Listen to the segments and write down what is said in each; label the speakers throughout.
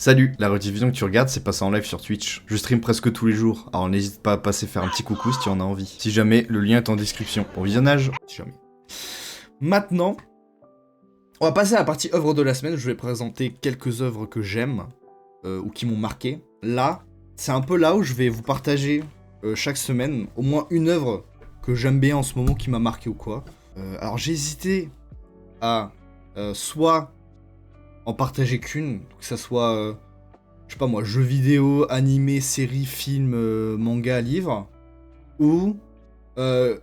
Speaker 1: Salut, la rediffusion que tu regardes, c'est passé en live sur Twitch. Je stream presque tous les jours, alors n'hésite pas à passer faire un petit coucou si tu en as envie. Si jamais, le lien est en description. Bon visionnage, si jamais. Maintenant, on va passer à la partie œuvres de la semaine. Je vais présenter quelques œuvres que j'aime, ou qui m'ont marqué. Là, c'est un peu là où je vais vous partager chaque semaine au moins une œuvre que j'aime bien en ce moment qui m'a marqué ou quoi. Alors j'ai hésité à soit en partager qu'une, que ça soit, je sais pas moi, jeux vidéo, animé, série, film, manga, livre, ou une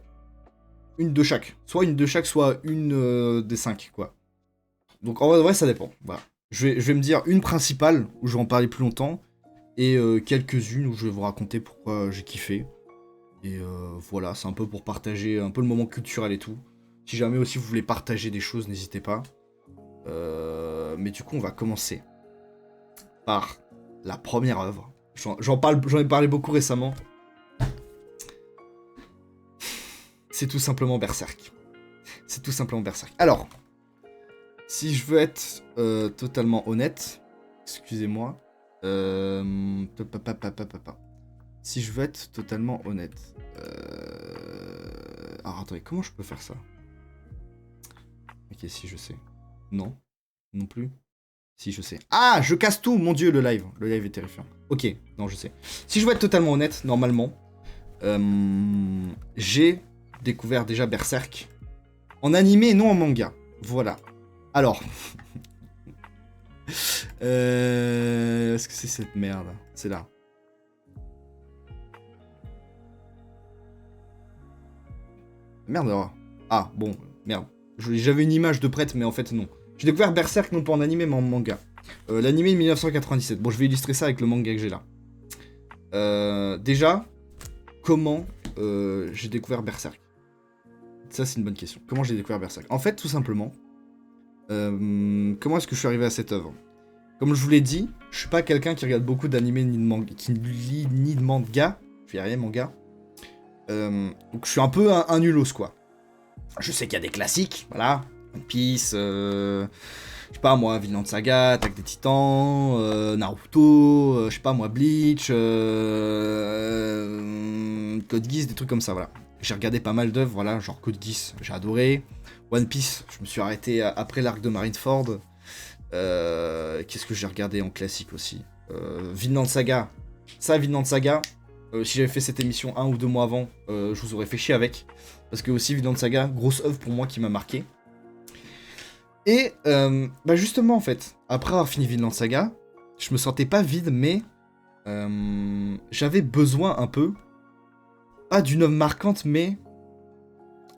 Speaker 1: de chaque. Soit une de chaque, soit une des 5, quoi. Donc en vrai, ça dépend. Voilà. Je vais me dire une principale, où je vais en parler plus longtemps, et quelques-unes où je vais vous raconter pourquoi j'ai kiffé. Et voilà, c'est un peu pour partager un peu le moment culturel et tout. Si jamais aussi vous voulez partager des choses, n'hésitez pas. Mais du coup, on va commencer par la première œuvre. J'en ai parlé beaucoup récemment. C'est tout simplement Berserk. C'est tout simplement Berserk. Alors, si je veux être totalement honnête, excusez-moi. Si je veux être totalement honnête. Alors attendez, comment je peux faire ça? Ok, si je sais. Non. Non plus. Si je sais. Ah, je casse tout, mon dieu, le live. Le live est terrifiant. Ok, non, je sais. Si je veux être totalement honnête, normalement, j'ai découvert déjà Berserk en animé et non en manga. Voilà. Alors. Est-ce que c'est cette merde? C'est là. Merde. Ah, bon, merde. J'avais une image de prête, mais en fait, non. J'ai découvert Berserk non pas en animé, mais en manga. L'animé de 1997. Bon, je vais illustrer ça avec le manga que j'ai là. Déjà, comment j'ai découvert Berserk? Ça, c'est une bonne question. Comment j'ai découvert Berserk? En fait, tout simplement, comment est-ce que je suis arrivé à cette œuvre? Comme je vous l'ai dit, je suis pas quelqu'un qui regarde beaucoup d'animés ni de manga, qui ne lit ni de manga. Je vais y arriver, manga. Donc, je suis un peu un nulos, quoi. Je sais qu'il y a des classiques, voilà. One Piece, je sais pas moi, Vinland Saga, Attaque des Titans, Naruto, je sais pas moi, Bleach, Code Geass, des trucs comme ça, voilà. J'ai regardé pas mal d'œuvres, voilà, genre Code Geass, j'ai adoré. One Piece, je me suis arrêté après l'arc de Marineford. Qu'est-ce que j'ai regardé en classique aussi? Vinland Saga. Ça, Vinland Saga, si j'avais fait cette émission 1 ou 2 mois avant, je vous aurais fait chier avec. Parce que aussi, Vinland Saga, grosse œuvre pour moi qui m'a marqué. Et bah justement, en fait, après avoir fini Vinland Saga, je me sentais pas vide, mais j'avais besoin un peu, pas d'une œuvre marquante, mais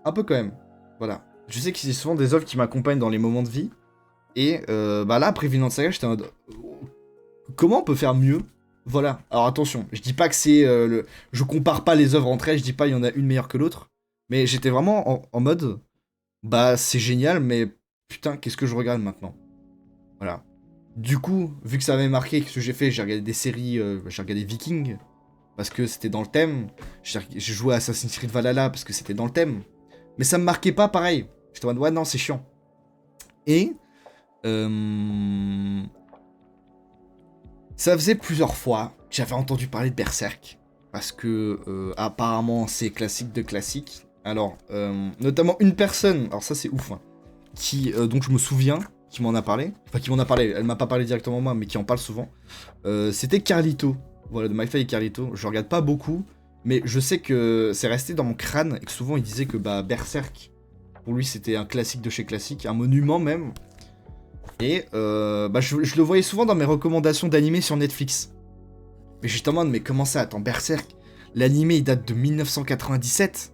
Speaker 1: un peu quand même. Voilà. Je sais que c'est souvent des œuvres qui m'accompagnent dans les moments de vie. Et bah là, après Vinland Saga, j'étais en mode, comment on peut faire mieux? Voilà. Alors attention, je dis pas que c'est je compare pas les œuvres entre elles, je dis pas il y en a une meilleure que l'autre. Mais j'étais vraiment en mode, bah c'est génial, mais putain, qu'est-ce que je regarde maintenant? Voilà. Du coup, vu que ça m'avait marqué, qu'est-ce que j'ai fait? J'ai regardé des séries, j'ai regardé Vikings, parce que c'était dans le thème. J'ai joué à Assassin's Creed Valhalla, parce que c'était dans le thème. Mais ça me marquait pas pareil. J'étais en mode, ouais, non, c'est chiant. Et ça faisait plusieurs fois que j'avais entendu parler de Berserk. Parce que apparemment c'est classique de classique. Alors, notamment une personne, alors ça c'est ouf, hein, qui, dont je me souviens, qui m'en a parlé. Enfin, qui m'en a parlé, elle m'a pas parlé directement moi, mais qui en parle souvent. C'était Carlito. Voilà, de MyFly et Carlito. Je regarde pas beaucoup, mais je sais que c'est resté dans mon crâne et que souvent il disait que bah, Berserk, pour lui c'était un classique de chez classique, un monument même. Et bah, je le voyais souvent dans mes recommandations d'animé sur Netflix. Mais j'étais en mode, mais comment ça? Attends, Berserk, l'animé il date de 1997.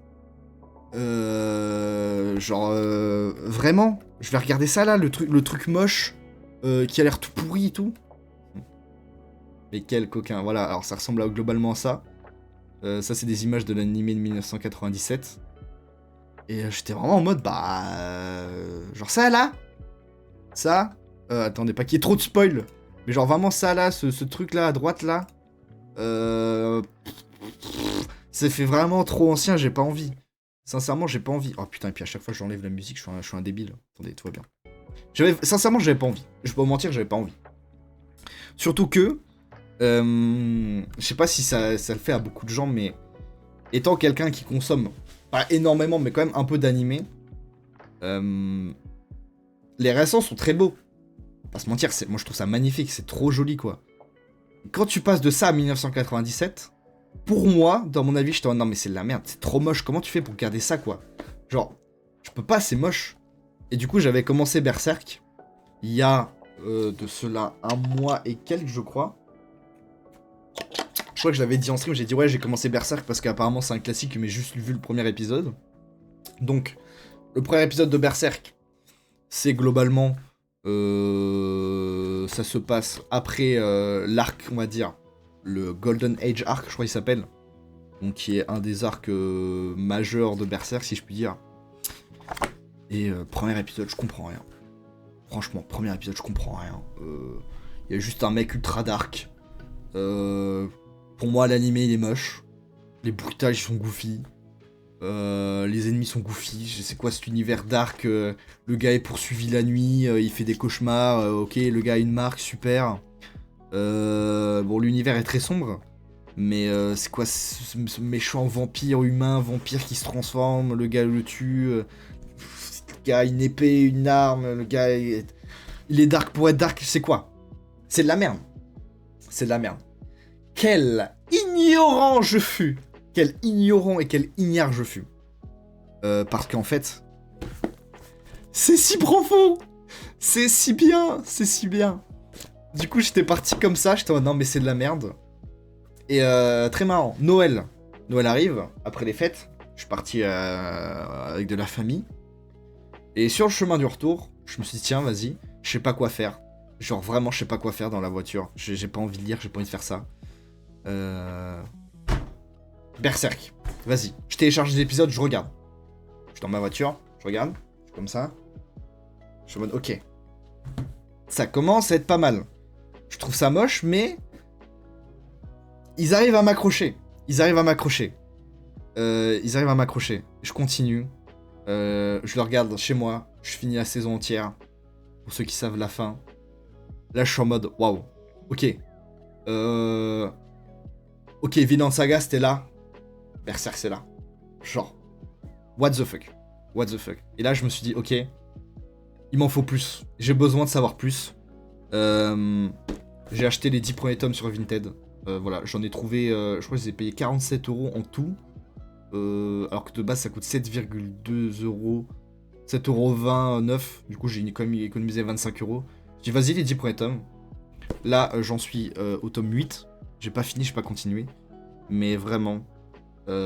Speaker 1: Vraiment? Je vais regarder ça là, le truc moche, qui a l'air tout pourri et tout. Mais quel coquin, voilà, alors ça ressemble globalement à ça. Ça c'est des images de l'animé de 1997. Et j'étais vraiment en mode, bah... genre ça là? Ça, attendez, pas qu'il y ait trop de spoil, mais genre vraiment ça là, ce truc là à droite là, ça fait vraiment trop ancien, j'ai pas envie. Sincèrement, j'ai pas envie. Oh putain, et puis à chaque fois que j'enlève la musique, je suis un débile. Attendez, tout va bien. Sincèrement, j'avais pas envie. Je peux pas vous mentir, j'avais pas envie. Surtout que, je sais pas si ça le fait à beaucoup de gens, mais étant quelqu'un qui consomme, pas énormément, mais quand même un peu d'animé, les récents sont très beaux. Pas se mentir, moi je trouve ça magnifique, c'est trop joli quoi. Quand tu passes de ça à 1997, pour moi, dans mon avis, j'étais en non mais c'est de la merde, c'est trop moche, comment tu fais pour garder ça quoi? Genre, je peux pas, c'est moche. Et du coup, j'avais commencé Berserk, il y a de cela un mois et quelques, je crois. Je crois que je l'avais dit en stream, j'ai dit ouais, j'ai commencé Berserk parce qu'apparemment c'est un classique, mais juste vu le premier épisode. Donc, le premier épisode de Berserk, c'est globalement... ça se passe après l'arc, on va dire, le Golden Age Arc, je crois qu'il s'appelle. Donc qui est un des arcs majeurs de Berserk, si je puis dire. Et premier épisode, je comprends rien. Franchement, premier épisode, je comprends rien. Il y a juste un mec ultra dark. Pour moi, l'animé, il est moche. Les bruitages sont goofy. Les ennemis sont goofy, je sais quoi cet univers dark, le gars est poursuivi la nuit, il fait des cauchemars, ok, le gars a une marque, super. Bon, l'univers est très sombre, mais c'est quoi ce méchant vampire humain, vampire qui se transforme, le gars le tue, le gars a une épée, une arme, le gars il est dark pour être dark, c'est quoi? C'est de la merde. C'est de la merde. Quel ignorant je fus! Quel ignorant et quel ignare je fus. Parce qu'en fait, c'est si profond, c'est si bien, c'est si bien. Du coup, j'étais parti comme ça, j'étais en non mais c'est de la merde. Et très marrant, Noël arrive, après les fêtes, je suis parti avec de la famille. Et sur le chemin du retour, je me suis dit tiens, vas-y, je sais pas quoi faire. Genre vraiment, je sais pas quoi faire dans la voiture. J'ai pas envie de lire, j'ai pas envie de faire ça. Berserk, vas-y, je télécharge des épisodes, je regarde. Je suis dans ma voiture, je regarde, je suis comme ça. Je suis en mode, ok. Ça commence à être pas mal. Je trouve ça moche, mais... Ils arrivent à m'accrocher. Je continue. Je le regarde chez moi. Je finis la saison entière. Pour ceux qui savent la fin. Là, je suis en mode, waouh. Ok. Ok, Vinland Saga, c'était là. Berserk, c'est là. Genre, what the fuck. Et là, je me suis dit, ok, il m'en faut plus. J'ai besoin de savoir plus. J'ai acheté les 10 premiers tomes sur Vinted. Voilà, j'en ai trouvé, je crois que je les ai payés 47€ en tout. Alors que de base, ça coûte 7,2€. 7,29€. Du coup, j'ai quand même économisé 25€. J'ai dit, vas-y, les 10 premiers tomes. Là, j'en suis au tome 8. J'ai pas fini, j'ai pas continué. Mais vraiment...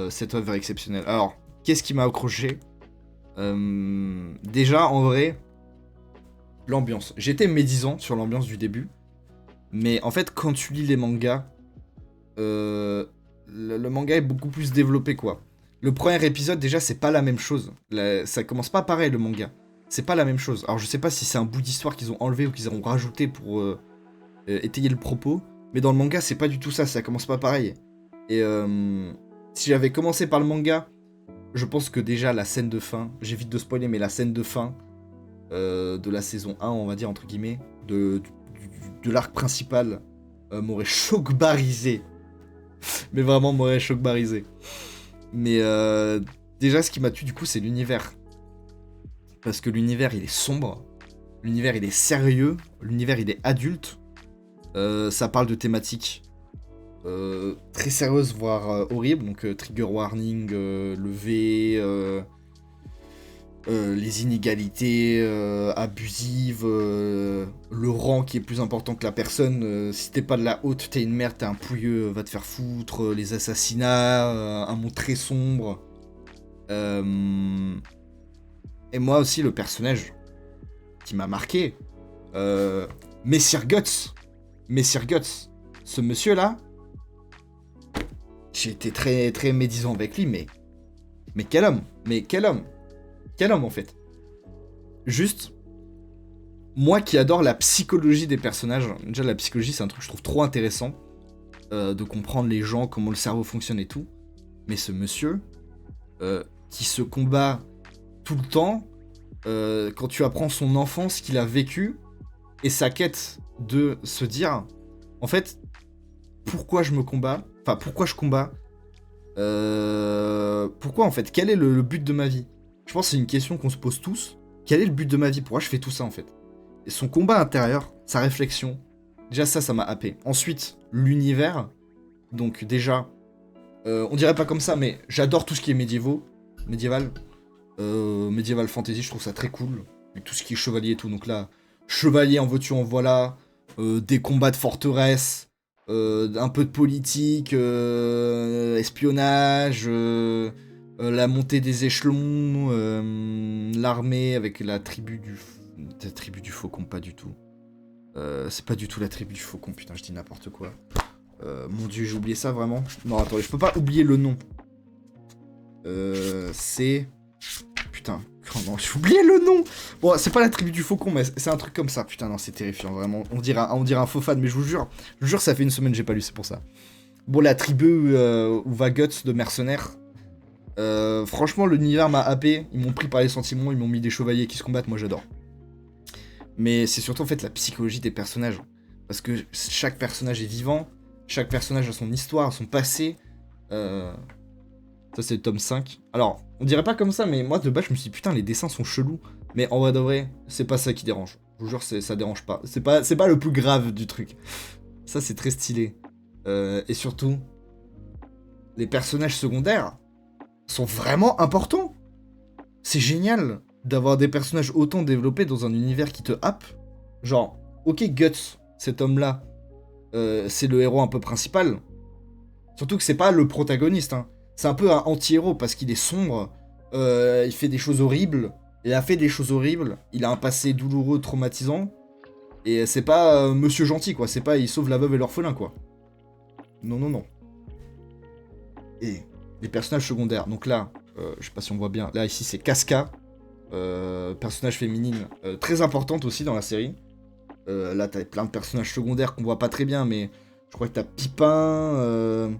Speaker 1: cette œuvre est exceptionnelle. Alors, qu'est-ce qui m'a accroché? Déjà, en vrai, l'ambiance. J'étais médisant sur l'ambiance du début. Mais en fait, quand tu lis les mangas, le manga est beaucoup plus développé, quoi. Le premier épisode, déjà, c'est pas la même chose. Ça commence pas pareil, le manga. C'est pas la même chose. Alors, je sais pas si c'est un bout d'histoire qu'ils ont enlevé ou qu'ils ont rajouté pour étayer le propos. Mais dans le manga, c'est pas du tout ça. Ça commence pas pareil. Et... si j'avais commencé par le manga, je pense que déjà la scène de fin, j'évite de spoiler, mais la scène de fin de la saison 1, on va dire, entre guillemets, de l'arc principal, m'aurait choc-barisé. Mais vraiment, m'aurait choc-barisé. Mais déjà, ce qui m'a tué, du coup, c'est l'univers. Parce que l'univers, il est sombre. L'univers, il est sérieux. L'univers, il est adulte. Ça parle de thématiques... très sérieuse, voire horrible, donc trigger warning, le V, les inégalités abusives, le rang qui est plus important que la personne, si t'es pas de la haute, t'es une merde, t'es un pouilleux, va te faire foutre, les assassinats, un monde très sombre. Et moi aussi, le personnage qui m'a marqué, Messire Guts, ce monsieur-là, j'ai été très, très médisant avec lui, mais quel homme, en fait. Juste, moi qui adore la psychologie des personnages, déjà la psychologie c'est un truc que je trouve trop intéressant, de comprendre les gens, comment le cerveau fonctionne et tout, mais ce monsieur, qui se combat tout le temps, quand tu apprends son enfance qu'il a vécu, et sa quête de se dire, En fait, pourquoi je me combats? Enfin, pourquoi je combats? Pourquoi, en fait? Quel est le but de ma vie? Je pense que c'est une question qu'on se pose tous. Quel est le but de ma vie? Pourquoi je fais tout ça, en fait? Et son combat intérieur, sa réflexion, déjà ça m'a happé. Ensuite, l'univers. Donc déjà, on dirait pas comme ça, mais j'adore tout ce qui est médiéval. Médiéval fantasy, je trouve ça très cool. Et tout ce qui est chevalier et tout. Donc là, chevalier en veux-tu, en voilà. Des combats de forteresse. Un peu de politique. Espionnage. La montée des échelons. L'armée avec la tribu du faucon, pas du tout. C'est pas du tout la tribu du faucon, putain, je dis n'importe quoi. Mon dieu, j'ai oublié ça vraiment. Non, attendez, je peux pas oublier le nom. C'est... Putain, comment j'ai oublié le nom. Bon, c'est pas la tribu du faucon, mais c'est un truc comme ça. Putain, non, c'est terrifiant, vraiment. On dirait un faux fan, mais je vous jure, ça fait une semaine que j'ai pas lu, c'est pour ça. Bon, la tribu où va Guts de mercenaires. Franchement, l'univers m'a happé. Ils m'ont pris par les sentiments, ils m'ont mis des chevaliers qui se combattent, moi j'adore. Mais c'est surtout en fait la psychologie des personnages. Parce que chaque personnage est vivant, chaque personnage a son histoire, son passé. Ça c'est le tome 5. Alors, on dirait pas comme ça, mais moi de base je me suis dit putain les dessins sont chelous. Mais en vrai de vrai, c'est pas ça qui dérange. Je vous jure, ça dérange pas. C'est pas le plus grave du truc. Ça c'est très stylé. Et surtout, les personnages secondaires sont vraiment importants. C'est génial d'avoir des personnages autant développés dans un univers qui te happe. Genre, ok, Guts, cet homme-là, c'est le héros un peu principal. Surtout que c'est pas le protagoniste, hein. C'est un peu un anti-héros parce qu'il est sombre, il fait des choses horribles, il a fait des choses horribles, il a un passé douloureux, traumatisant, et c'est pas monsieur gentil, quoi. C'est pas il sauve la veuve et l'orphelin, quoi. Non, non, non. Et les personnages secondaires, donc là, je sais pas si on voit bien, là ici c'est Casca, personnage féminine très importante aussi dans la série. Là t'as plein de personnages secondaires qu'on voit pas très bien, mais je crois que t'as Pipin,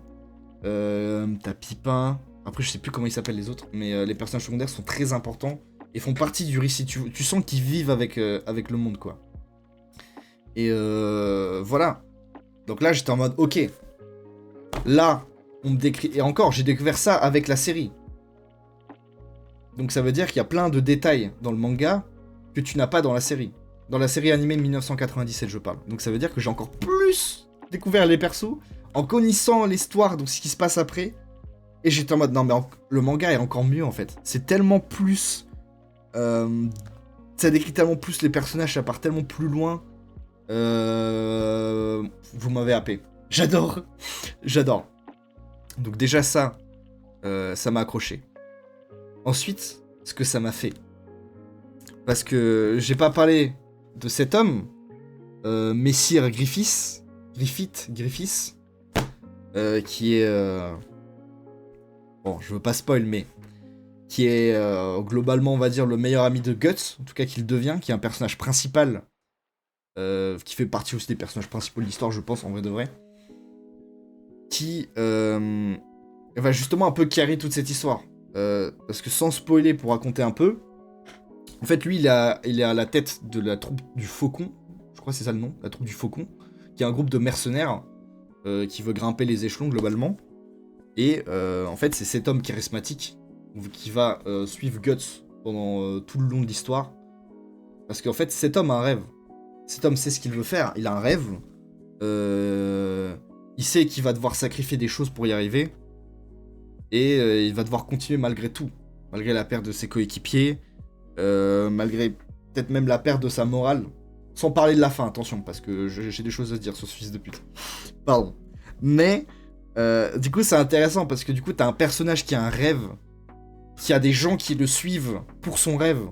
Speaker 1: après je sais plus comment ils s'appellent les autres, mais les personnages secondaires sont très importants et font partie du récit. Tu sens qu'ils vivent avec le monde, quoi. Et voilà. Donc là j'étais en mode ok, là on me décrit, et encore j'ai découvert ça avec la série. Donc ça veut dire qu'il y a plein de détails dans le manga que tu n'as pas dans la série. Dans la série animée de 1997, je parle. Donc ça veut dire que j'ai encore plus découvert les persos en connaissant l'histoire, donc ce qui se passe après. Et j'étais en mode, non mais le manga est encore mieux en fait. C'est tellement plus... ça décrit tellement plus les personnages, ça part tellement plus loin. Vous m'avez happé. J'adore. J'adore. Donc déjà ça m'a accroché. Ensuite, ce que ça m'a fait. Parce que j'ai pas parlé de cet homme, Messire Griffiths, qui est... bon, je veux pas spoil, mais qui est globalement, on va dire, le meilleur ami de Guts, en tout cas qu'il devient, qui est un personnage principal, qui fait partie aussi des personnages principaux de l'histoire, je pense, en vrai de vrai, qui va justement un peu carry toute cette histoire. Parce que sans spoiler, pour raconter un peu, en fait lui il est à la tête de la troupe du Faucon, je crois que c'est ça le nom, la troupe du Faucon, qui est un groupe de mercenaires qui veut grimper les échelons globalement, et en fait c'est cet homme charismatique qui va suivre Guts pendant tout le long de l'histoire, parce qu'en fait cet homme a un rêve, cet homme sait ce qu'il veut faire, il a un rêve, il sait qu'il va devoir sacrifier des choses pour y arriver, et il va devoir continuer malgré tout, malgré la perte de ses coéquipiers, malgré peut-être même la perte de sa morale, sans parler de la fin, attention, parce que j'ai des choses à dire sur ce fils de pute. Pardon. Mais, du coup, c'est intéressant, parce que du coup, t'as un personnage qui a un rêve, qui a des gens qui le suivent pour son rêve,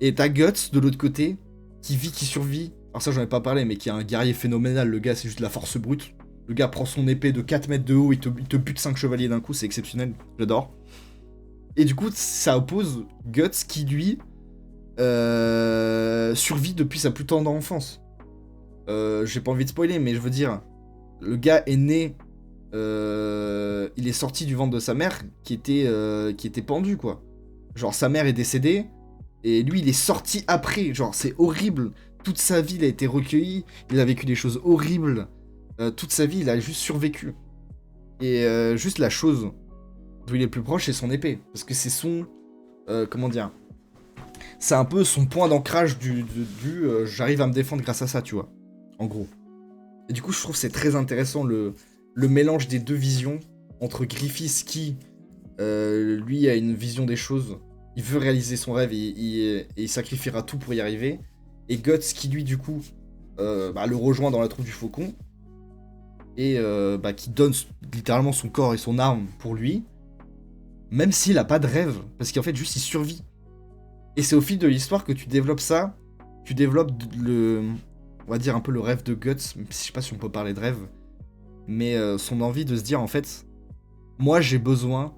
Speaker 1: et t'as Guts, de l'autre côté, qui vit, qui survit, alors ça j'en ai pas parlé, mais qui est un guerrier phénoménal, le gars c'est juste de la force brute. Le gars prend son épée de 4 mètres de haut, il te bute 5 chevaliers d'un coup, c'est exceptionnel, j'adore. Et du coup, ça oppose Guts qui, lui, survit depuis sa plus tendre enfance. J'ai pas envie de spoiler, mais je veux dire, le gars est né, il est sorti du ventre de sa mère qui était pendue, quoi. Genre, sa mère est décédée, et lui, il est sorti après, genre, c'est horrible. Toute sa vie, il a été recueilli, il a vécu des choses horribles. toute sa vie, il a juste survécu. Et juste la chose d'où il est le plus proche, c'est son épée. Parce que c'est son... comment dire? C'est un peu son point d'ancrage j'arrive à me défendre grâce à ça, tu vois. En gros. Et du coup, je trouve que c'est très intéressant le mélange des deux visions entre Griffiths qui, lui, a une vision des choses. Il veut réaliser son rêve et il sacrifiera tout pour y arriver. Et Guts qui, lui, du coup, le rejoint dans la troupe du faucon. Et qui donne littéralement son corps et son arme pour lui. Même s'il a pas de rêve. Parce qu'en fait, juste, il survit. Et c'est au fil de l'histoire que tu développes ça. Tu développes on va dire un peu le rêve de Guts. Même si je sais pas si on peut parler de rêve. Mais son envie de se dire, en fait, moi, j'ai besoin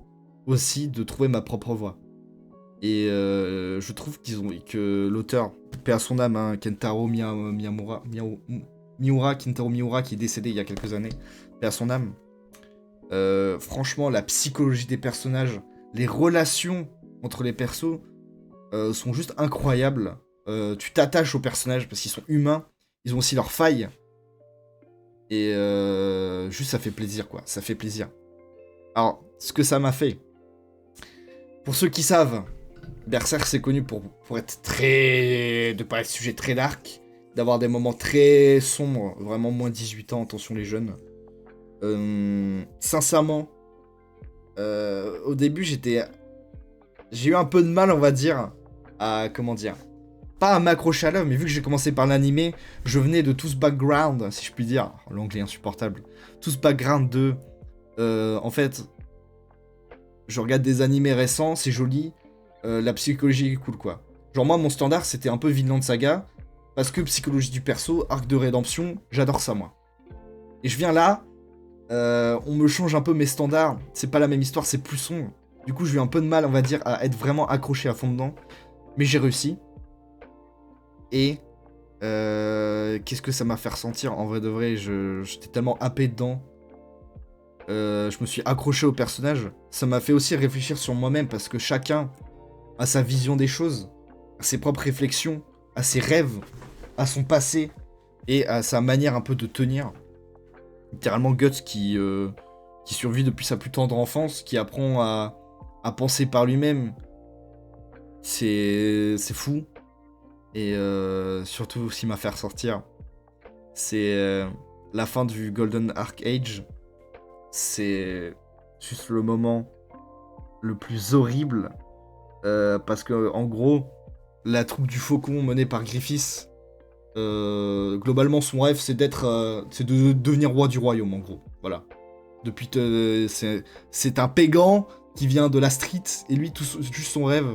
Speaker 1: aussi de trouver ma propre voie. Et je trouve que l'auteur, paix à son âme, hein, Kentaro Kentaro Miura, qui est décédé il y a quelques années, paix à son âme. Franchement, la psychologie des personnages, les relations entre les persos sont juste incroyables. Tu t'attaches aux personnages parce qu'ils sont humains, ils ont aussi leurs failles. Et juste ça fait plaisir, quoi. Ça fait plaisir. Alors, ce que ça m'a fait, pour ceux qui savent, Berserk c'est connu pour être de parler de sujets très dark, d'avoir des moments très sombres, vraiment moins 18 ans, attention les jeunes. Sincèrement, au début j'ai eu un peu de mal, on va dire, à, comment dire, pas à m'accrocher à l'œuvre, mais vu que j'ai commencé par l'animé, je venais de tout ce background, si je puis dire, l'anglais insupportable, tout ce background de, en fait, je regarde des animés récents, c'est joli, la psychologie est cool, quoi. Genre moi, mon standard, c'était un peu Vinland Saga, parce que psychologie du perso, arc de rédemption, j'adore ça, moi. Et je viens là, on me change un peu mes standards, c'est pas la même histoire, c'est plus sombre. Du coup, j'ai eu un peu de mal, on va dire, à être vraiment accroché à fond dedans. Mais j'ai réussi. Et qu'est-ce que ça m'a fait ressentir? En vrai de vrai, j'étais tellement happé dedans. Je me suis accroché au personnage. Ça m'a fait aussi réfléchir sur moi-même, parce que chacun a sa vision des choses, a ses propres réflexions, a ses rêves, a son passé, et à sa manière un peu de tenir. Littéralement Guts qui survit depuis sa plus tendre enfance, qui apprend à penser par lui-même. C'est fou. Et surtout, ce qui m'a fait ressortir, c'est la fin du Golden Arc Age. C'est juste le moment le plus horrible. Parce que, en gros, la troupe du faucon menée par Griffiths, globalement, son rêve, c'est de devenir roi du royaume, en gros. Voilà. Depuis, c'est un pagan qui vient de la street, et lui, juste son rêve,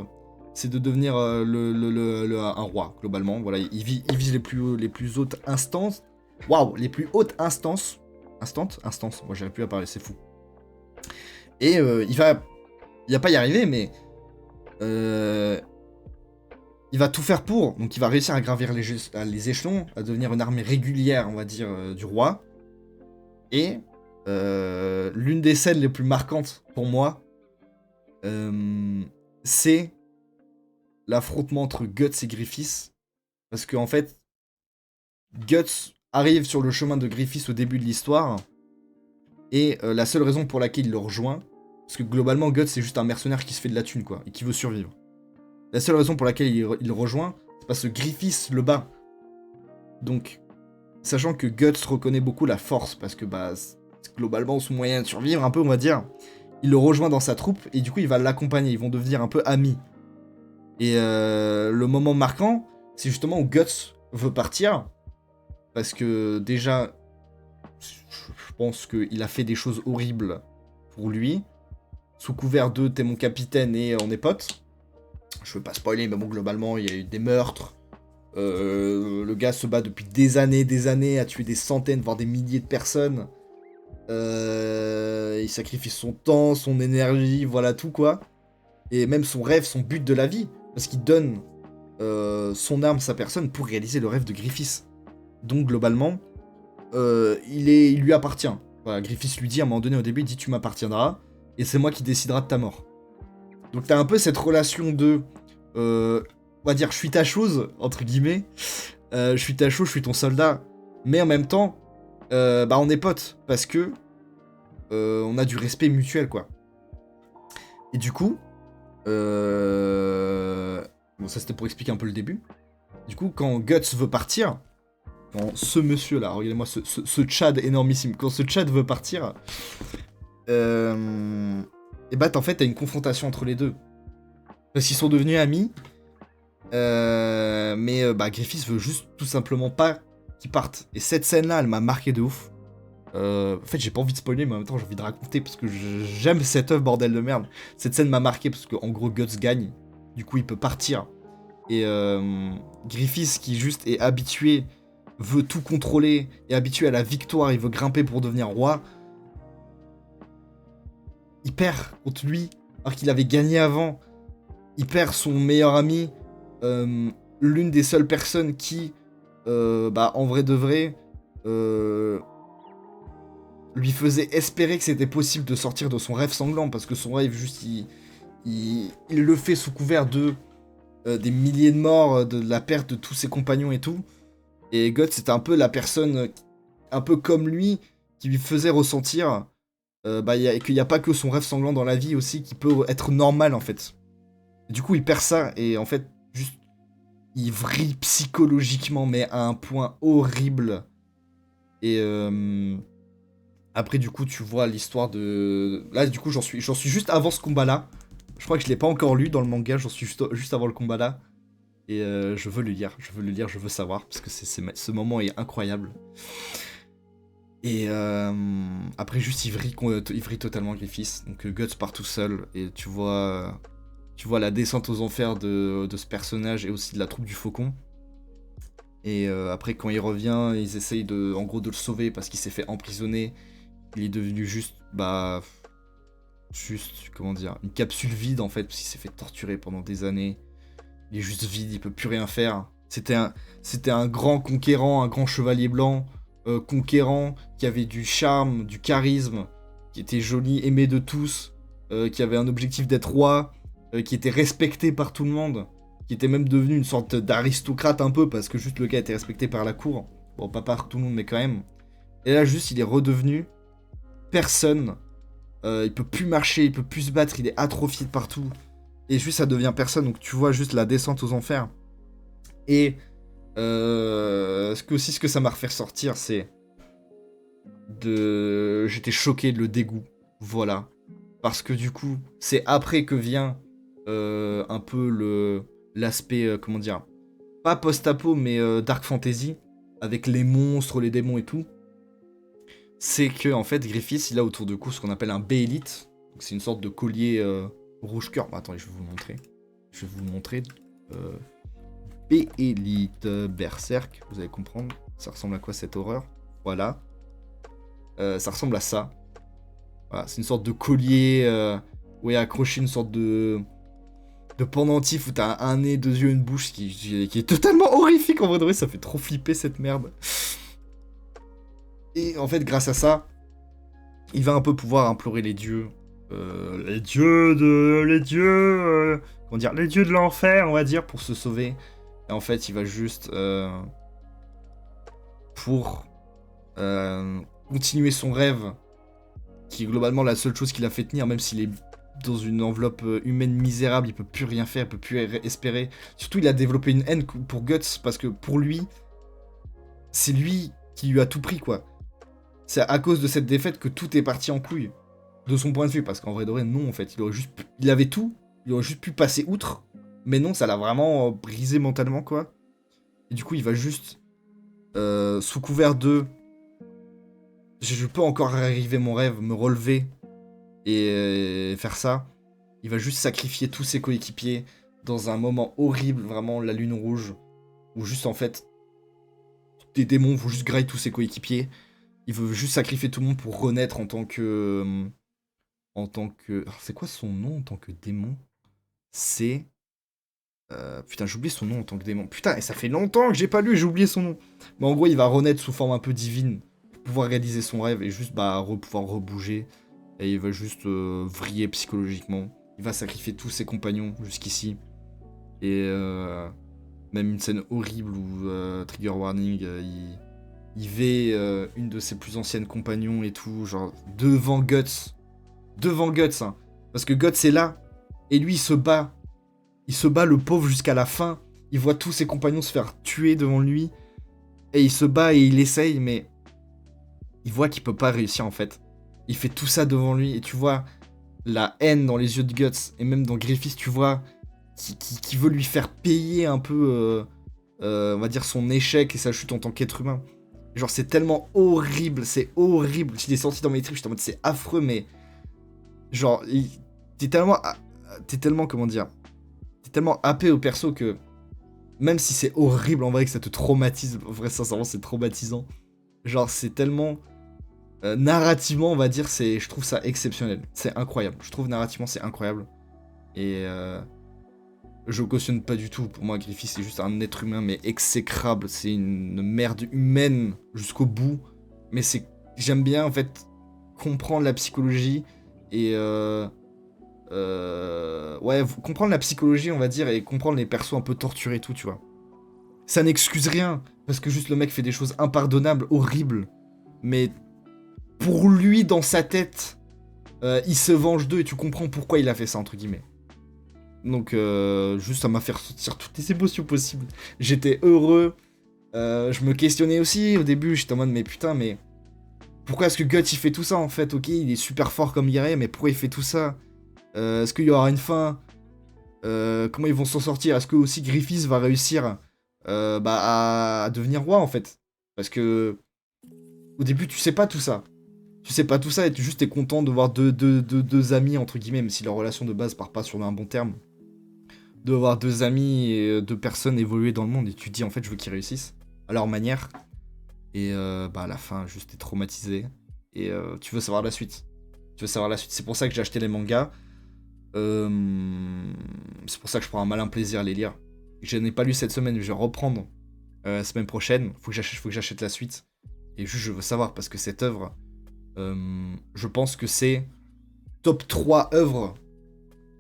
Speaker 1: c'est de devenir un roi, globalement. Voilà, il vise les plus hautes instances. Waouh, les plus hautes instances. Instances. Moi, j'arrive plus à parler, c'est fou. Et il va pas y arriver, mais il va tout faire pour. Donc, il va réussir à gravir les échelons, à devenir une armée régulière, on va dire, du roi. Et l'une des scènes les plus marquantes pour moi, c'est l'affrontement entre Guts et Griffiths. Parce qu'en fait, Guts arrive sur le chemin de Griffiths au début de l'histoire. Et la seule raison pour laquelle il le rejoint, parce que globalement, Guts, c'est juste un mercenaire qui se fait de la thune, quoi, et qui veut survivre. La seule raison pour laquelle il le rejoint, c'est parce que Griffiths le bat. Donc, sachant que Guts reconnaît beaucoup la force, parce que, c'est globalement son moyen de survivre, un peu, on va dire, il le rejoint dans sa troupe, et du coup, il va l'accompagner, ils vont devenir un peu amis. Et le moment marquant, c'est justement où Guts veut partir, parce que déjà, je pense qu'il a fait des choses horribles pour lui. Sous couvert de t'es mon capitaine et on est potes. Je veux pas spoiler, mais bon, globalement, il y a eu des meurtres. Le gars se bat depuis des années, a tué des centaines, voire des milliers de personnes. Il sacrifie son temps, son énergie, voilà tout, quoi. Et même son rêve, son but de la vie. Parce qu'il donne son arme, sa personne, pour réaliser le rêve de Griffiths. Donc, globalement, il lui appartient. Voilà, Griffiths lui dit à un moment donné au début, il dit tu m'appartiendras, et c'est moi qui décidera de ta mort. Donc t'as un peu cette relation de, on va dire, je suis ta chose, entre guillemets, je suis ta chose, je suis ton soldat, mais en même temps, Bah on est potes, parce que on a du respect mutuel, quoi. Et du coup, bon ça c'était pour expliquer un peu le début. Du coup, quand Guts veut partir, quand ce monsieur là, regardez-moi ce Chad énormissime, quand ce Chad veut partir, et bah en fait t'as une confrontation entre les deux. Parce qu'ils sont devenus amis, mais bah Griffiths veut juste tout simplement pas qu'ils partent. Et cette scène là, elle m'a marqué de ouf. En fait, j'ai pas envie de spoiler, mais en même temps, j'ai envie de raconter parce que j'aime cette œuvre, bordel de merde. Cette scène m'a marqué parce qu'en gros, Guts gagne. Du coup, il peut partir. Et Griffiths, qui juste est habitué, veut tout contrôler, est habitué à la victoire, il veut grimper pour devenir roi. Il perd contre lui, alors qu'il avait gagné avant. Il perd son meilleur ami, l'une des seules personnes qui, bah, en vrai de vrai, lui faisait espérer que c'était possible de sortir de son rêve sanglant, parce que son rêve, juste, il le fait sous couvert de des milliers de morts, de la perte de tous ses compagnons et tout. Et Guts, c'était un peu la personne, un peu comme lui, qui lui faisait ressentir bah, qu'il n'y a pas que son rêve sanglant dans la vie aussi, qui peut être normal, en fait. Et du coup, il perd ça, et en fait, juste, il vrille psychologiquement, mais à un point horrible. Et après, du coup, tu vois l'histoire de... Là, du coup, j'en suis juste avant ce combat-là. Je crois que je l'ai pas encore lu dans le manga, j'en suis juste avant le combat-là. Et je veux le lire, je veux savoir, parce que ce moment est incroyable. Et après, juste, il vrille totalement Griffiths. Donc Guts part tout seul, et tu vois la descente aux enfers de ce personnage, et aussi de la troupe du Faucon. Et après, quand il revient, ils essayent en gros de le sauver, parce qu'il s'est fait emprisonner. Il est devenu juste, comment dire, une capsule vide en fait, parce qu'il s'est fait torturer pendant des années. Il est juste vide, il peut plus rien faire. C'était un grand conquérant, un grand chevalier blanc, conquérant, qui avait du charme, du charisme, qui était joli, aimé de tous, qui avait un objectif d'être roi, qui était respecté par tout le monde, qui était même devenu une sorte d'aristocrate un peu, parce que juste le gars était respecté par la cour. Bon, pas par tout le monde, mais quand même. Et là, juste, il est redevenu personne. Il peut plus marcher, il peut plus se battre, il est atrophié de partout. Et juste ça devient personne, donc tu vois juste la descente aux enfers. Et ce que ça m'a refait ressortir, c'est j'étais choqué de le dégoût. Voilà. Parce que du coup, c'est après que vient un peu l'aspect, comment dire, pas post-apo, mais dark fantasy, avec les monstres, les démons et tout. C'est que en fait Griffiths il a autour de cou ce qu'on appelle un B-Elite. C'est une sorte de collier rouge cœur. Attendez, je vais vous le montrer. B-Elite Berserk, vous allez comprendre. Ça ressemble à quoi cette horreur? Voilà. Ça ressemble à ça. Voilà, c'est une sorte de collier où est accroché une sorte de pendentif où t'as un nez, deux yeux, une bouche qui est totalement horrifique en vrai de vrai, ça fait trop flipper cette merde. Et en fait, grâce à ça, il va un peu pouvoir implorer les dieux. Les dieux comment dire, les dieux de l'enfer, on va dire, pour se sauver. Et en fait, il va juste... pour continuer son rêve, qui est globalement la seule chose qu'il a fait tenir, même s'il est dans une enveloppe humaine misérable, il peut plus rien faire, il peut plus espérer. Surtout, il a développé une haine pour Guts, parce que pour lui, c'est lui qui lui a tout pris, quoi. C'est à cause de cette défaite que tout est parti en couille. De son point de vue, parce qu'en vrai de vrai, non, en fait. Il avait tout, il aurait juste pu passer outre. Mais non, ça l'a vraiment brisé mentalement, quoi. Et du coup, il va juste, sous couvert de... Je peux encore arriver mon rêve, me relever et faire ça. Il va juste sacrifier tous ses coéquipiers dans un moment horrible, vraiment la lune rouge, où juste en fait, des démons vont juste grailler tous ses coéquipiers. Il veut juste sacrifier tout le monde pour renaître en tant que... Alors, c'est quoi son nom en tant que démon? C'est... putain, j'ai oublié son nom en tant que démon. Putain, et ça fait longtemps que j'ai pas lu et j'ai oublié son nom. Mais en gros, il va renaître sous forme un peu divine pour pouvoir réaliser son rêve et juste pouvoir rebouger. Et il va juste vriller psychologiquement. Il va sacrifier tous ses compagnons jusqu'ici. Et même une scène horrible où, trigger warning, une de ses plus anciennes compagnons et tout, genre devant Guts. Devant Guts, hein. Parce que Guts est là, et lui il se bat. Il se bat le pauvre jusqu'à la fin. Il voit tous ses compagnons se faire tuer devant lui. Et il se bat et il essaye, mais il voit qu'il peut pas réussir en fait. Il fait tout ça devant lui, et tu vois la haine dans les yeux de Guts, et même dans Griffiths, tu vois, qui veut lui faire payer un peu, on va dire, son échec et sa chute en tant qu'être humain. Genre, c'est tellement horrible, c'est horrible. J'étais sorti dans mes tripes, j'étais en mode, c'est affreux, mais... Genre, t'es tellement, comment dire... T'es tellement happé au perso que... Même si c'est horrible, en vrai, que ça te traumatise, en vrai, sincèrement, c'est traumatisant. Genre, c'est tellement... narrativement, on va dire, je trouve ça exceptionnel. C'est incroyable. Je trouve narrativement, c'est incroyable. Et... je cautionne pas du tout. Pour moi, Griffith, c'est juste un être humain, mais exécrable. C'est une merde humaine jusqu'au bout. Mais j'aime bien, en fait, comprendre la psychologie et... ouais, comprendre la psychologie, on va dire, et comprendre les persos un peu torturés et tout, tu vois. Ça n'excuse rien, parce que juste le mec fait des choses impardonnables, horribles. Mais pour lui, dans sa tête, il se venge d'eux, et tu comprends pourquoi il a fait ça, entre guillemets. Donc, juste, ça m'a fait ressortir toutes les émotions possibles. J'étais heureux. Je me questionnais aussi, au début, j'étais en mode, mais putain, mais... Pourquoi est-ce que Guts, il fait tout ça, en fait? Ok, il est super fort comme Irai, mais pourquoi il fait tout ça? Est-ce qu'il y aura une fin? Comment ils vont s'en sortir? Est-ce que aussi Griffiths va réussir à devenir roi, en fait? Parce que au début, tu sais pas tout ça. Tu sais pas tout ça et tu juste t'es content de voir deux amis, entre guillemets, même si leur relation de base part pas sur un bon terme. De voir deux amis et deux personnes évoluer dans le monde et tu te dis, en fait, je veux qu'ils réussissent à leur manière. Et à la fin, juste t'es traumatisé. Et tu veux savoir la suite. Tu veux savoir la suite. C'est pour ça que j'ai acheté les mangas. C'est pour ça que je prends un malin plaisir à les lire. Je n'ai pas lu cette semaine, mais je vais reprendre la semaine prochaine. Faut que j'achète la suite. Et juste, je veux savoir, parce que cette œuvre, je pense que c'est top 3 œuvres,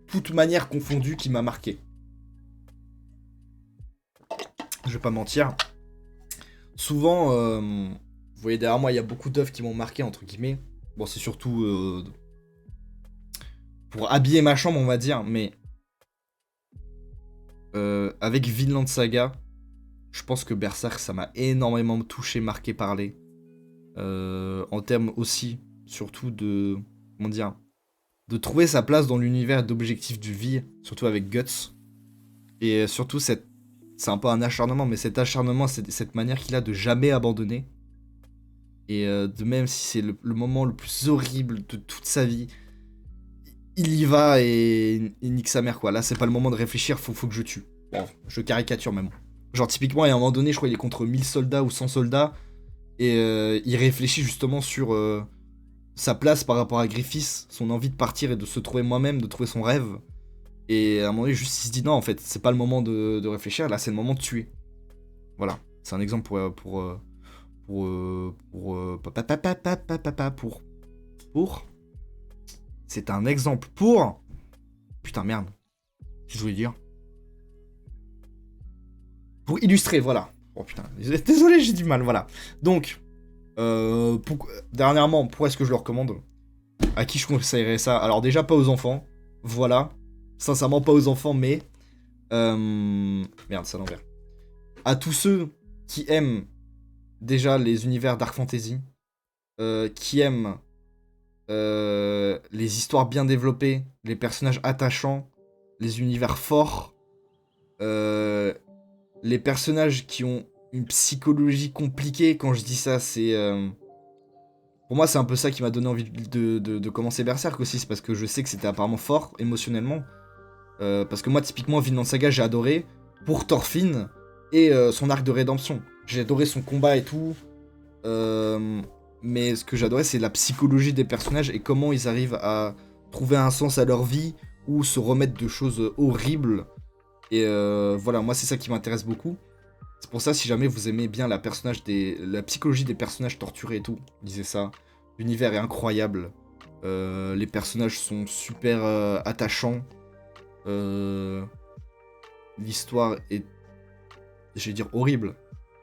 Speaker 1: toutes manières confondues, qui m'a marqué. Je vais pas mentir. Souvent, vous voyez derrière moi, il y a beaucoup d'œuvres qui m'ont marqué, entre guillemets. Bon, c'est surtout pour habiller ma chambre, on va dire, mais avec Vinland Saga, je pense que Berserk, ça m'a énormément touché, marqué, parlé. En termes aussi, surtout de... Comment dire? De trouver sa place dans l'univers d'objectifs du vie, surtout avec Guts. Et surtout, c'est un peu un acharnement, mais cet acharnement, c'est cette manière qu'il a de jamais abandonner. Et de même si c'est le moment le plus horrible de toute sa vie, il y va et nique sa mère, quoi. Là, c'est pas le moment de réfléchir, faut que je tue. Bon, je caricature même. Genre, typiquement, il y a un moment donné, je crois qu'il est contre 1000 soldats ou 100 soldats, et il réfléchit justement sur sa place par rapport à Griffiths, son envie de partir et de se trouver moi-même, de trouver son rêve. Et à un moment donné, juste, il se dit non, en fait, c'est pas le moment de réfléchir, là, c'est le moment de tuer. Voilà, c'est un exemple c'est un exemple pour... Putain, merde. Qu'est-ce que je voulais dire? Pour illustrer, voilà. Oh putain, désolé, j'ai du mal, voilà. Donc, dernièrement, pourquoi est-ce que je le recommande? À qui je conseillerais ça? Alors déjà, pas aux enfants. Voilà. Sincèrement, pas aux enfants, mais... Merde, c'est à l'envers. À tous ceux qui aiment déjà les univers Dark Fantasy, qui aiment les histoires bien développées, les personnages attachants, les univers forts, les personnages qui ont une psychologie compliquée. Quand je dis ça, c'est... Pour moi, c'est un peu ça qui m'a donné envie de commencer Berserk aussi, c'est parce que je sais que c'était apparemment fort émotionnellement. Parce que moi, typiquement, Vinland Saga, j'ai adoré pour Thorfinn et son arc de rédemption. J'ai adoré son combat et tout. Mais ce que j'adorais, c'est la psychologie des personnages et comment ils arrivent à trouver un sens à leur vie ou se remettre de choses horribles. Et voilà, moi, c'est ça qui m'intéresse beaucoup. C'est pour ça, si jamais vous aimez bien la psychologie des personnages torturés et tout, disais ça. L'univers est incroyable. Les personnages sont super attachants. L'histoire est, je vais dire, horrible.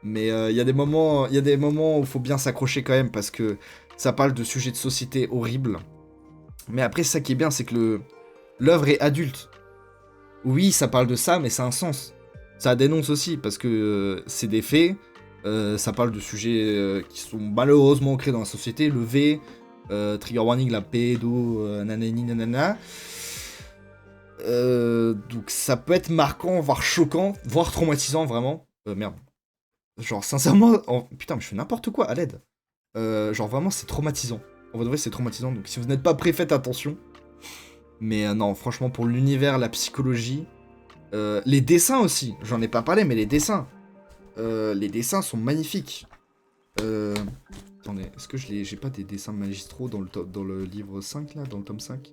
Speaker 1: Mais il y a des moments où il faut bien s'accrocher quand même, parce que ça parle de sujets de société horribles. Mais après, ça qui est bien, c'est que l'œuvre est adulte. Oui, ça parle de ça, mais ça a un sens. Ça dénonce aussi, parce que c'est des faits. Ça parle de sujets qui sont malheureusement ancrés dans la société. Le V, trigger warning, la pédo, nanani nanana. Donc ça peut être marquant, voire choquant, voire traumatisant, vraiment. Merde. Genre, sincèrement, putain, mais je fais n'importe quoi, à l'aide. Genre, vraiment, c'est traumatisant. En vrai, c'est traumatisant, donc si vous n'êtes pas prêt, faites attention. Mais non, franchement, pour l'univers, la psychologie, les dessins aussi, j'en ai pas parlé, mais les dessins sont magnifiques. Attendez, est-ce que j'ai pas des dessins magistraux dans le livre 5, là, dans le tome 5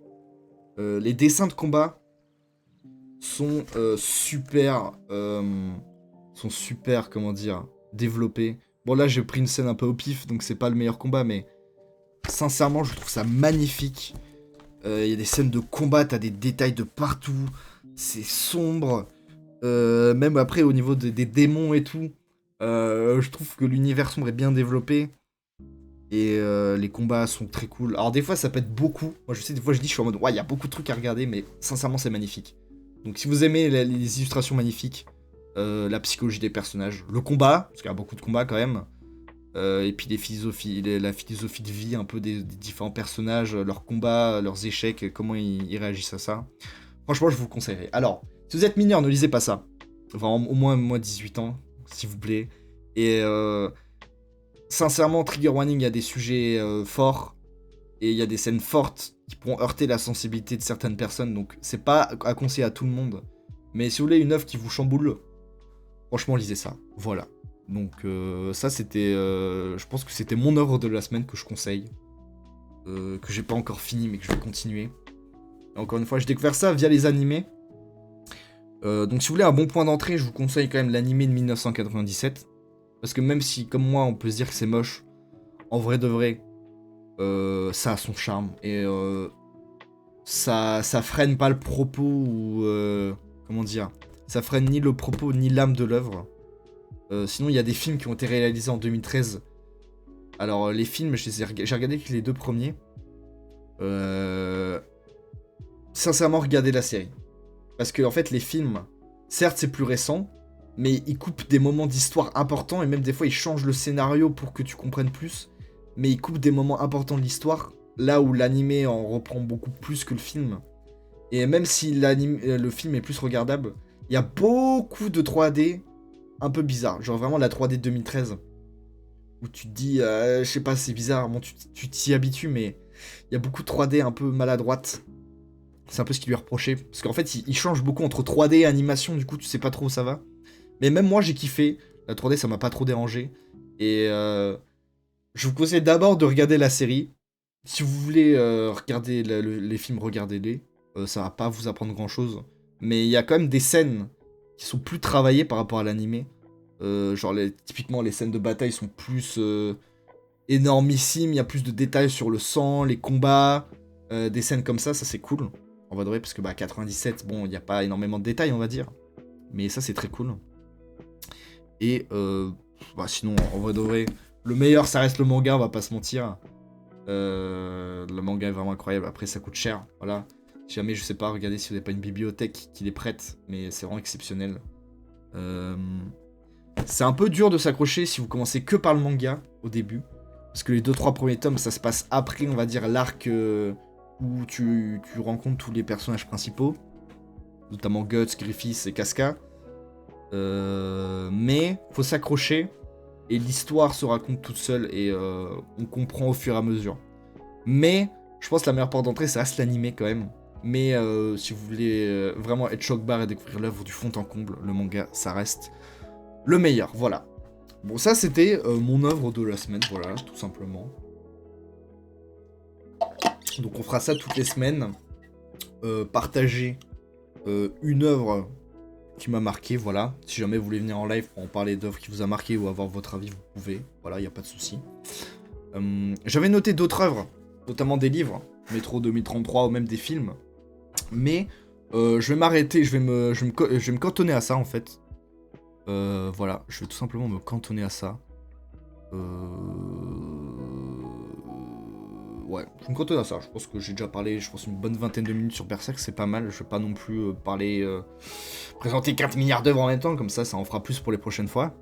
Speaker 1: Les dessins de combat sont super, comment dire, développés. Bon, là, j'ai pris une scène un peu au pif, donc c'est pas le meilleur combat, mais sincèrement, je trouve ça magnifique. Il y a des scènes de combat, t'as des détails de partout, c'est sombre. Même après, au niveau des démons et tout, je trouve que l'univers sombre est bien développé. Et les combats sont très cool. Alors des fois, ça peut être beaucoup. Moi, je sais, des fois, je suis en mode, ouais, il y a beaucoup de trucs à regarder, mais sincèrement, c'est magnifique. Donc si vous aimez les illustrations magnifiques, la psychologie des personnages, le combat, parce qu'il y a beaucoup de combats quand même, et puis la philosophie de vie un peu des différents personnages, leurs combats, leurs échecs, comment ils réagissent à ça. Franchement, je vous le conseillerais. Alors, si vous êtes mineur, ne lisez pas ça. Vraiment, au moins 18 ans, s'il vous plaît. Et sincèrement, trigger warning, il y a des sujets forts, et il y a des scènes fortes qui pourront heurter la sensibilité de certaines personnes, donc c'est pas à conseiller à tout le monde. Mais si vous voulez une œuvre qui vous chamboule, franchement, lisez ça. Voilà. Donc ça, c'était... je pense que c'était mon œuvre de la semaine que je conseille. Que j'ai pas encore fini, mais que je vais continuer. Et encore une fois, j'ai découvert ça via les animés. Donc si vous voulez un bon point d'entrée, je vous conseille quand même l'animé de 1997. Parce que même si, comme moi, on peut se dire que c'est moche, en vrai de vrai, ça a son charme. Et ça freine pas le propos ou... comment dire, ça freine ni le propos ni l'âme de l'œuvre. Sinon, il y a des films qui ont été réalisés en 2013. Alors, les films, j'ai regardé que les deux premiers. Sincèrement, regardez la série. Parce que, en fait, les films, certes, c'est plus récent, mais ils coupent des moments d'histoire importants, et même des fois, ils changent le scénario pour que tu comprennes plus. Mais ils coupent des moments importants de l'histoire, là où l'animé en reprend beaucoup plus que le film. Et même si le film est plus regardable, il y a beaucoup de 3D un peu bizarre. Genre vraiment la 3D de 2013. Où tu te dis, je sais pas, c'est bizarre, bon, tu t'y habitues, mais il y a beaucoup de 3D un peu maladroite. C'est un peu ce qui lui est reproché. Parce qu'en fait, il change beaucoup entre 3D et animation, du coup, tu sais pas trop où ça va. Mais même moi, j'ai kiffé. La 3D, ça m'a pas trop dérangé. Et je vous conseille d'abord de regarder la série. Si vous voulez regarder les films, regardez-les. Ça va pas vous apprendre grand-chose. Mais il y a quand même des scènes qui sont plus travaillées par rapport à l'animé. Genre, typiquement, les scènes de bataille sont plus énormissimes. Il y a plus de détails sur le sang, les combats. Des scènes comme ça c'est cool. En vrai de vrai, parce que 97, bon, il n'y a pas énormément de détails, on va dire. Mais ça, c'est très cool. Et sinon, en vrai de vrai, le meilleur, ça reste le manga, on va pas se mentir. Le manga est vraiment incroyable. Après, ça coûte cher. Voilà. Si jamais, je sais pas, regardez si vous n'avez pas une bibliothèque qui les prête. Mais c'est vraiment exceptionnel. C'est un peu dur de s'accrocher si vous commencez que par le manga au début. Parce que les 2-3 premiers tomes, ça se passe après, on va dire, l'arc où tu rencontres tous les personnages principaux. Notamment Guts, Griffiths et Casca. Mais faut s'accrocher. Et l'histoire se raconte toute seule et on comprend au fur et à mesure. Mais je pense que la meilleure porte d'entrée, ça reste l'animé quand même. Mais si vous voulez vraiment être choc-barre et découvrir l'œuvre du fond en comble, le manga, ça reste le meilleur, voilà. Bon, ça c'était mon œuvre de la semaine, voilà, tout simplement. Donc on fera ça toutes les semaines. Partager une œuvre qui m'a marqué, voilà. Si jamais vous voulez venir en live pour en parler d'œuvres qui vous a marqué ou avoir votre avis, vous pouvez. Voilà, il n'y a pas de souci. J'avais noté d'autres œuvres, notamment des livres, Métro 2033 ou même des films. Mais je vais m'arrêter, je vais me cantonner à ça en fait. Voilà, je vais tout simplement me cantonner à ça. Ouais, je me cantonne à ça. Je pense que j'ai déjà parlé, je pense, une bonne vingtaine de minutes sur Berserk, c'est pas mal. Je vais pas non plus présenter 4 milliards d'œuvres en même temps, comme ça en fera plus pour les prochaines fois.